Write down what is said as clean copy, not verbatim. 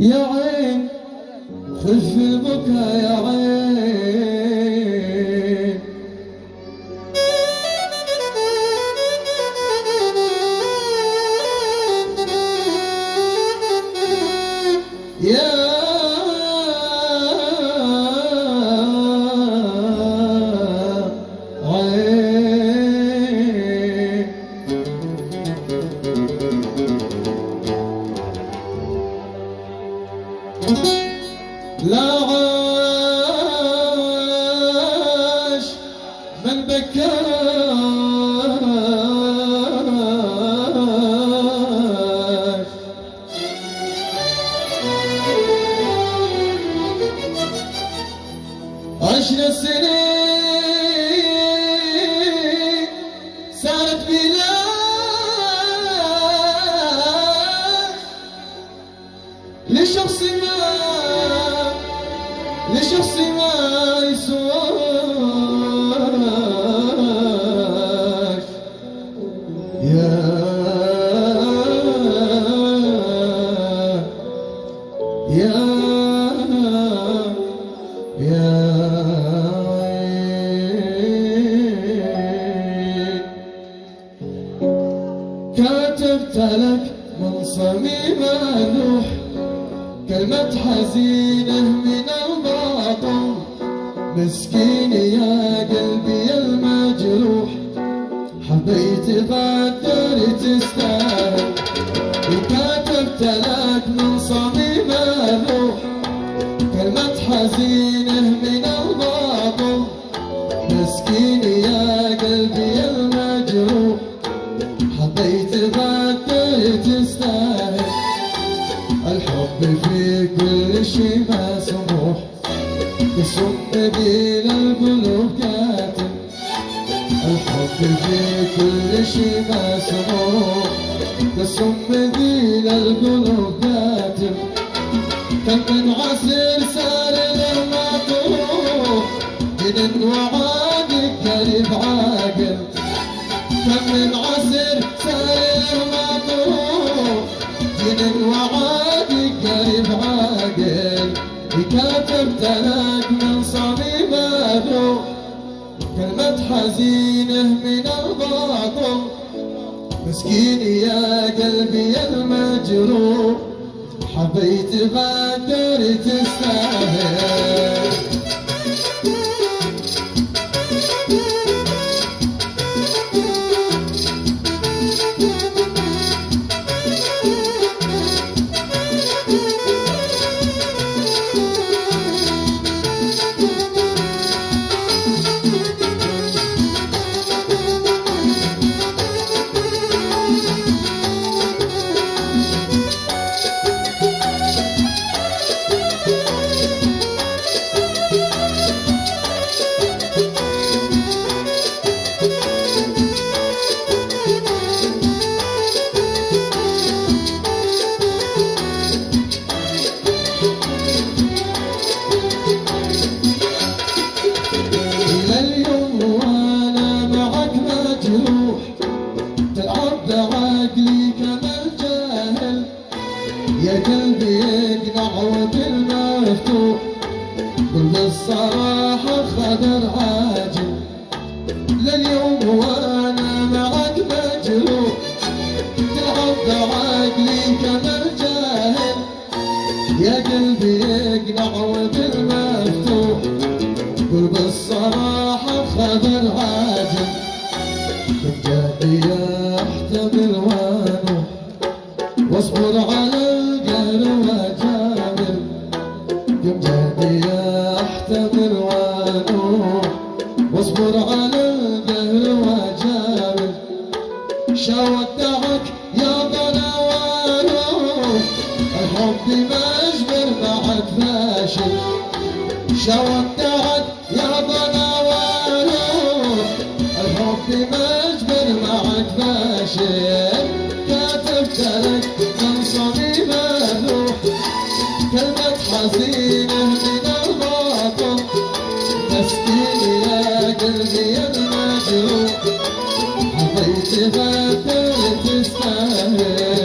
يا عين خف البكا يا عين يا لا عاش من بكاش عشنا السنين صارت بلاش لشخص ما يسواش يا كتبت لك من صميم الروح كلمة حزينة من الباطن مسكين يا قلبي المجروح حبيت غدر تستاهل وكتبت لك من صميم الروح كلمة حزينة من الباطن مسكين يا قلبي المجروح حبيت غدر تستاهل الحب في كل شي مسموح يسم بين القلوب كاتم الحب في كل شي مسموح يسم بين القلوب كاتم كم من عسير صار المطروح جنن وعادك قريب عاقل كم من عسير صار المطروح جنن وعادك قريب عاقل كتبت لك من صميم الروح كلمة حزينة من الباطن مسكين يا قلبي المجروح حبيت غدر تستاهل يا قلبي يقنع وبالمفتوح كل الصراحة خدر عاجل لليوم وانا معك مجروح تلعب عقلي كما الجاهل يا قلبي يقنع وبالمفتوح كل الصراحة خدر عاجل كم جاني يحتمل وانوح واصبر على كم جاني احتمل وانوح واصبر على القهر واجامل شودعك يا ضنا وانوح الحب ما اجبر معك فاشل شودعك يا ضنا وانوح الحب ما اجبر معك فاشل كتبت لك من صميم الروح كلمة حزينة من الباطن مسكين يا قلبي المجروح حبيت غدر تستاهل